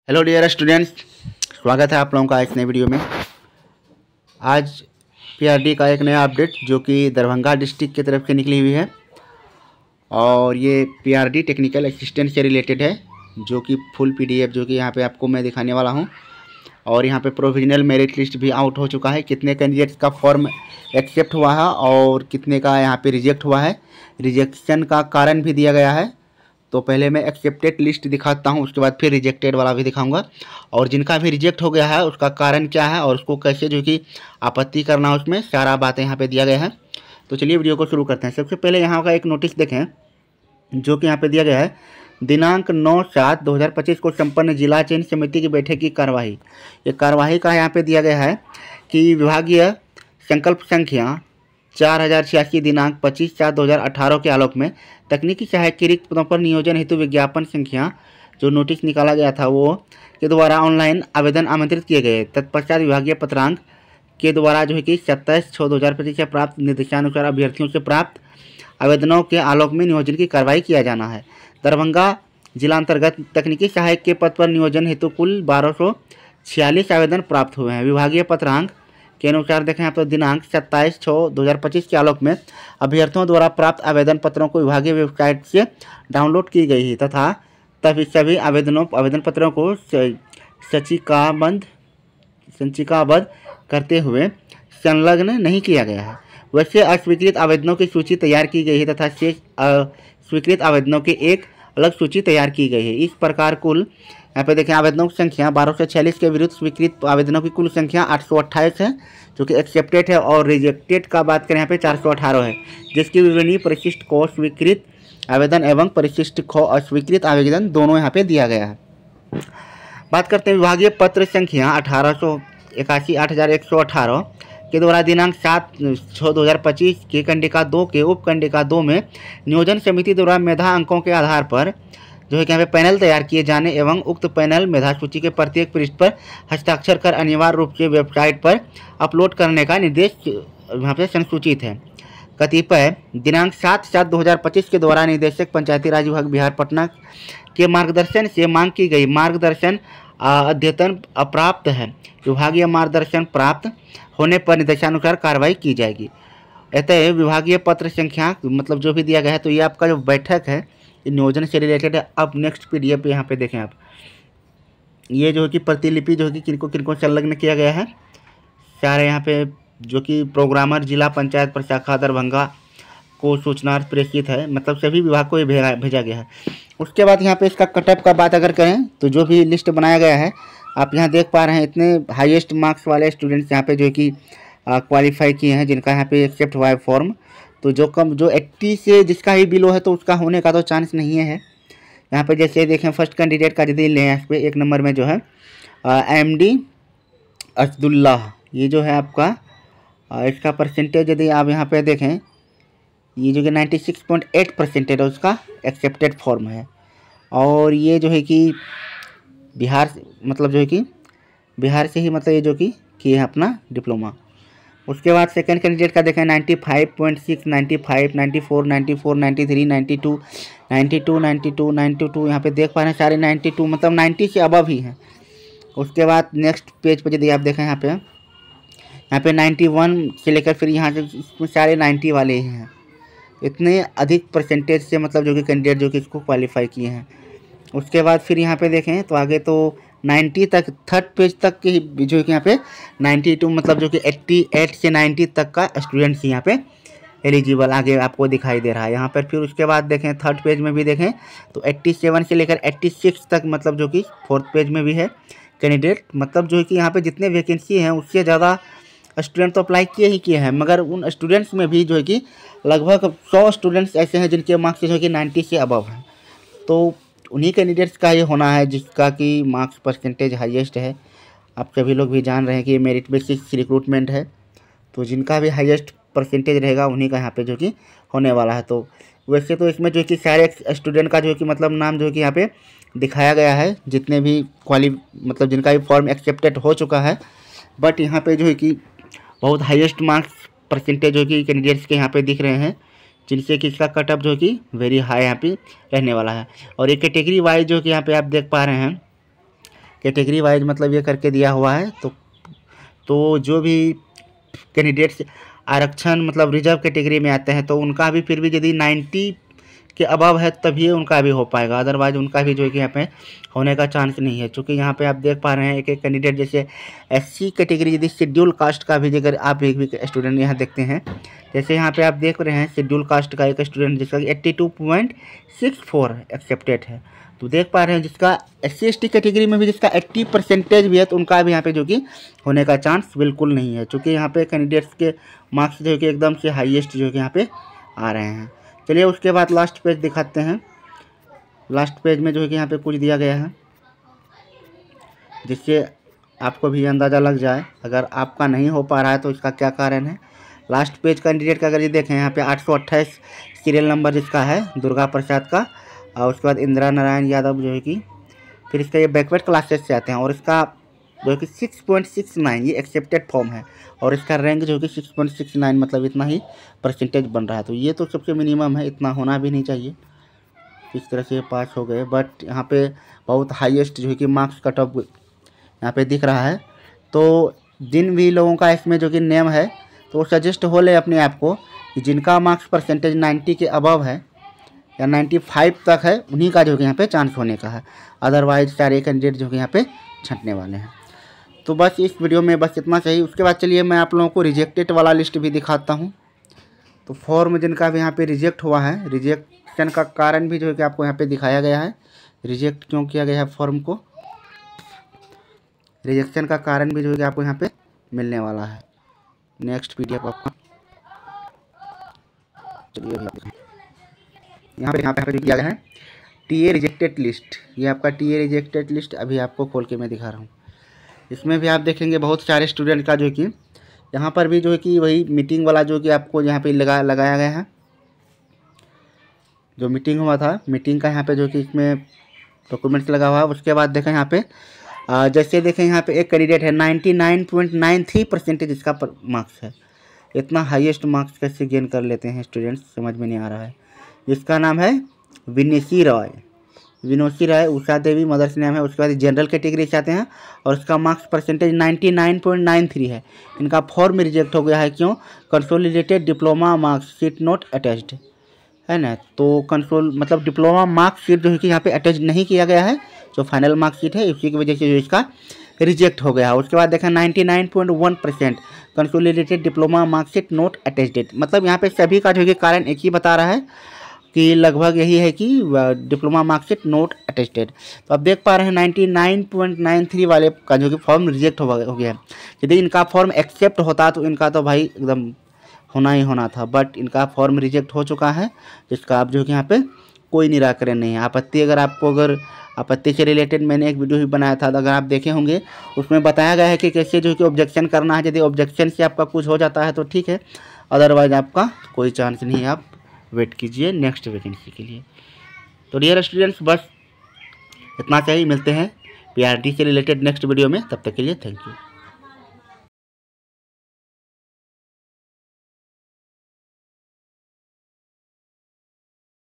Hello dear students, स्वागत है आप लोगों का इस नए वीडियो में। आज पीआरडी का एक नया अपडेट जो कि दरभंगा डिस्ट्रिक्ट की तरफ से निकली हुई है और ये पीआरडी टेक्निकल असिस्टेंट से रिलेटेड है, जो कि फुल पीडीएफ जो कि यहाँ पे आपको मैं दिखाने वाला हूँ। और यहाँ पे प्रोविजनल मेरिट लिस्ट भी आउट हो चुका है, कितने कैंडिडेट्स का फॉर्म एक्सेप्ट हुआ है और कितने का यहाँ पे रिजेक्ट हुआ है। रिजेक्शन का कारण भी दिया गया है। तो पहले मैं एक्सेप्टेड लिस्ट दिखाता हूँ, उसके बाद फिर रिजेक्टेड वाला भी दिखाऊंगा और जिनका भी रिजेक्ट हो गया है उसका कारण क्या है और उसको कैसे जो कि आपत्ति करना है, उसमें सारा बातें यहाँ पे दिया गया है। तो चलिए वीडियो को शुरू करते हैं। सबसे पहले यहाँ का एक नोटिस देखें जो कि यहाँ पे दिया गया है। दिनांक 9/7/2025 को संपन्न जिला चयन समिति की बैठक की कार्यवाही। ये कार्यवाही का यहाँ पे दिया गया है कि विभागीय संकल्प संख्या 4086 दिनांक 25/7/2018 के आलोक में तकनीकी सहायक के रिक्त पदों पर नियोजन हेतु विज्ञापन संख्या जो नोटिस निकाला गया था वो के द्वारा ऑनलाइन आवेदन आमंत्रित किए गए। तत्पश्चात विभागीय पत्रांक के द्वारा जो है कि 27/6/2025 से प्राप्त निर्देशानुसार अभ्यर्थियों से प्राप्त आवेदनों के आलोक में नियोजन की कार्रवाई किया जाना है। दरभंगा जिला अंतर्गत तकनीकी सहायक के पद पर नियोजन हेतु कुल 1246 आवेदन प्राप्त हुए हैं। विभागीय पत्रांक के अनुसार देखें आप तो दिनांक 27/6/2025 के आलोक में अभ्यर्थियों द्वारा प्राप्त आवेदन पत्रों को विभागीय वेबसाइट से डाउनलोड की गई है तथा तभी सभी आवेदन पत्रों को संचिकाबद्ध करते हुए संलग्न नहीं किया गया है। वैसे अस्वीकृत आवेदनों की सूची तैयार की गई है तथा शेष स्वीकृत आवेदनों की एक अलग सूची तैयार की गई है। इस प्रकार कुल यहाँ पे देखें आवेदनों की संख्या 1246 के विरुद्ध स्वीकृत आवेदनों की कुल संख्या 828 है जो कि एक्सेप्टेड है और रिजेक्टेड का बात करें यहाँ पे 418 है, जिसकी विवरणी परिशिष्ट को स्वीकृत आवेदन एवं परिशिष्ट को अस्वीकृत आवेदन दोनों यहाँ पे दिया गया है। बात करते हैं विभागीय पत्र संख्या 8118 के द्वारा दिनांक 7/6/2025 की कंडिका 2 के उप कंडिका 2 में नियोजन समिति द्वारा मेधा अंकों के आधार पर जो है कि यहाँ पे पैनल तैयार किए जाने एवं उक्त पैनल मेधा सूची के प्रत्येक पृष्ठ पर हस्ताक्षर कर अनिवार्य रूप से वेबसाइट पर अपलोड करने का निर्देश यहाँ पे संसूचित है। कतिपय दिनांक 7/7/2025 के द्वारा निदेशक पंचायती राज विभाग बिहार पटना के मार्गदर्शन से मांग की गई मार्गदर्शन अद्यतन अप्राप्त है। विभागीय मार्गदर्शन प्राप्त होने पर निर्देशानुसार कार्रवाई की जाएगी। अतः विभागीय पत्र संख्या मतलब जो भी दिया गया है, तो ये आपका जो बैठक है नियोजन से रिलेटेड है। अब नेक्स्ट पीडीएफ पे यहाँ पे देखें आप, ये जो है कि प्रतिलिपि जो है कि किनको किनको संलग्न किया गया है सारे यहाँ पे जो कि प्रोग्रामर जिला पंचायत प्रशाखा दरभंगा को सूचना प्रेषित है, मतलब सभी विभाग को ये भेजा गया है। उसके बाद यहाँ पे इसका कटअप का बात अगर करें तो जो भी लिस्ट बनाया गया है आप यहाँ देख पा रहे हैं, इतने हाईएस्ट मार्क्स वाले स्टूडेंट्स यहाँ पे जो कि क्वालिफाई किए हैं जिनका यहाँ पे एक्सेप्ट हुआ है फॉर्म। तो जो 80 से जिसका ही बिलो है तो उसका होने का तो चांस नहीं है। यहाँ पे जैसे देखें फर्स्ट कैंडिडेट का यदि लें इस पर 1 नंबर में जो है MD असदुल्लाह, ये जो है आपका इसका परसेंटेज यदि आप यहाँ पे देखें ये जो कि 96.8% है उसका एक्सेप्टेड फॉर्म है। और ये जो है कि बिहार मतलब जो है कि बिहार से ही मतलब ये जो कि किए हैं अपना डिप्लोमा। उसके बाद सेकंड कैंडिडेट का देखें 95.6, 95, 94, 94, 93, 92, 92, 92, 92 यहाँ पे देख पा रहे हैं सारे 92 मतलब 90 से अबव ही हैं। उसके बाद नेक्स्ट पेज पर यदि आप देखें यहाँ पे 91 से लेकर फिर यहाँ से इसमें सारे 90 वाले ही हैं। इतने अधिक परसेंटेज से मतलब जो कि कैंडिडेट जो कि इसको क्वालिफाई किए हैं। उसके बाद फिर यहाँ पे देखें तो आगे तो 90 तक थर्ड पेज तक के जो कि यहाँ पे 92 मतलब जो कि 88 से 90 तक का स्टूडेंट्स यहाँ पे एलिजिबल आगे आपको दिखाई दे रहा है यहाँ पर। फिर उसके बाद देखें थर्ड पेज में भी देखें तो 87 से लेकर 86 तक मतलब जो कि फोर्थ पेज में भी है कैंडिडेट। मतलब जो है कि यहाँ पे जितने वैकेंसी हैं उससे ज़्यादा स्टूडेंट तो अप्लाई किए ही किए हैं, मगर उन स्टूडेंट्स में भी जो है कि लगभग 100 स्टूडेंट्स ऐसे हैं जिनके मार्क्स जो है कि 90 से अबव हैं। तो उन्हीं कैंडिडेट्स का ये होना है जिसका कि मार्क्स परसेंटेज हाईएस्ट है। आप सभी लोग भी जान रहे हैं कि ये मेरिट बेसिस रिक्रूटमेंट है, तो जिनका भी हाईएस्ट परसेंटेज रहेगा उन्हीं का यहाँ पे जो कि होने वाला है। तो वैसे तो इसमें जो है कि सारे स्टूडेंट का जो है कि मतलब नाम जो है कि यहाँ पे दिखाया गया है जितने भी मतलब जिनका भी फॉर्म एक्सेप्टेड हो चुका है, बट यहाँ पे जो है कि बहुत हाईएस्ट मार्क्स परसेंटेज जो कि कैंडिडेट्स के यहाँ पे दिख रहे हैं जिनसे कि इसका कटअप जो कि वेरी हाई यहाँ पे रहने वाला है। और एक कैटेगरी वाइज जो कि यहाँ पे आप देख पा रहे हैं कैटेगरी वाइज मतलब ये करके दिया हुआ है। तो जो भी कैंडिडेट्स आरक्षण मतलब रिजर्व कैटेगरी में आते हैं तो उनका भी फिर भी यदि 90 के अबव है तभी उनका भी हो पाएगा, अदरवाइज उनका भी जो है कि यहाँ पे होने का चांस नहीं है। क्योंकि यहाँ पे आप देख पा रहे हैं एक एक कैंडिडेट जैसे SC कैटेगरी यदि शेड्यूल कास्ट का भी अगर आप एक भी स्टूडेंट यहाँ देखते हैं, जैसे यहाँ पे आप देख रहे हैं शेड्यूल कास्ट का एक स्टूडेंट जिसका 82.64 एक्सेप्टेड है, तो देख पा रहे हैं जिसका SC ST कैटेगरी में भी जिसका 80% भी है तो उनका भी यहाँ पे जो कि होने का चांस बिल्कुल नहीं है। चूँकि यहाँ पे कैंडिडेट्स के मार्क्स जो कि एकदम से हाईएस्ट जो कि यहाँ पे आ रहे हैं। चलिए उसके बाद लास्ट पेज दिखाते हैं। लास्ट पेज में जो है कि यहाँ पे कुछ दिया गया है जिससे आपको भी अंदाज़ा लग जाए अगर आपका नहीं हो पा रहा है तो इसका क्या कारण है। लास्ट पेज कैंडिडेट का अगर ये देखें यहाँ पे 828 सीरियल नंबर जिसका है दुर्गा प्रसाद का, और उसके बाद इंदिरा नारायण यादव जो है कि फिर इसका ये बैकवर्ड क्लासेस से आते हैं और इसका जो है कि 6.69 ये एक्सेप्टेड फॉर्म है और इसका रैंक जो है कि 6.69 मतलब इतना ही परसेंटेज बन रहा है। तो ये तो सबसे मिनिमम है, इतना होना भी नहीं चाहिए। इस तरह से पास हो गए, बट यहाँ पे बहुत हाईएस्ट जो है कि मार्क्स कट ऑफ यहाँ पे दिख रहा है। तो जिन भी लोगों का इसमें जो कि नेम है तो सजेस्ट हो ले अपने आप को कि जिनका मार्क्स परसेंटेज 90 के अबव है या 95 तक है उन्हीं का जो कि यहाँ पे चांस होने का है, अदरवाइज सारे कैंडिडेट जो कि यहाँ पे छंटने वाले हैं। तो बस इस वीडियो में बस इतना चाहिए। उसके बाद चलिए मैं आप लोगों को रिजेक्टेड वाला लिस्ट भी दिखाता हूँ। तो फॉर्म जिनका भी यहाँ पे रिजेक्ट हुआ है, रिजेक्शन का कारण भी जो है कि आपको यहाँ पे दिखाया गया है, रिजेक्ट क्यों किया गया है फॉर्म को, रिजेक्शन का कारण भी जो है कि आपको यहाँ पे मिलने वाला है नेक्स्ट PDF आपका। चलिए यहाँ पे जो किया गया है TA रिजेक्टेड लिस्ट, ये आपका TA रिजेक्टेड लिस्ट अभी आपको खोल के मैं दिखा रहा हूँ। इसमें भी आप देखेंगे बहुत सारे स्टूडेंट का जो है कि यहाँ पर भी जो है कि वही मीटिंग वाला जो कि आपको यहाँ पे लगाया गया है, जो मीटिंग हुआ था मीटिंग का यहाँ पे जो कि इसमें डॉक्यूमेंट्स लगा हुआ है। उसके बाद देखें यहाँ पे जैसे देखें यहाँ पे एक कैंडिडेट है 99.93% इसका मार्क्स है। इतना हाईएस्ट मार्क्स कैसे गेन कर लेते हैं स्टूडेंट्स, समझ में नहीं आ रहा है। जिसका नाम है विनोसी राय, उषा देवी मदर्स नेम है। उसके बाद जनरल कैटेगरी से आते हैं और उसका मार्क्स परसेंटेज 99.93 है। इनका फॉर्म रिजेक्ट हो गया है, क्यों? Consolidated diploma marksheet not attached है ना। तो कंसोल मतलब डिप्लोमा मार्कशीट जो है कि यहाँ पे अटैच नहीं किया गया है, जो फाइनल मार्कशीट है उसी की वजह से जो इसका रिजेक्ट हो गया है। उसके बाद देखा 99.1% consolidated diploma marksheet not attached, मतलब यहाँ पे सभी का जो है कारण एक ही बता रहा है कि लगभग यही है कि डिप्लोमा मार्कशीट नोट अटेस्टेड। तो आप देख पा रहे हैं 99.93 वाले का जो कि फॉर्म रिजेक्ट हो गया है। यदि इनका फॉर्म एक्सेप्ट होता तो इनका तो भाई एकदम होना ही होना था, बट इनका फॉर्म रिजेक्ट हो चुका है, जिसका आप जो कि यहाँ पे कोई निराकरण नहीं है। आपत्ति अगर आपको आपत्ति से रिलेटेड मैंने एक वीडियो भी बनाया था, अगर आप देखे होंगे उसमें बताया गया है कि कैसे जो कि ऑब्जेक्शन करना है। यदि ऑब्जेक्शन से आपका कुछ हो जाता है तो ठीक है, अदरवाइज आपका कोई चांस नहीं है, आप वेट कीजिए नेक्स्ट वैकेंसी के लिए। तो डियर स्टूडेंट्स बस इतना चाहिए, मिलते हैं PRT से रिलेटेड नेक्स्ट वीडियो में, तब तक के लिए थैंक यू।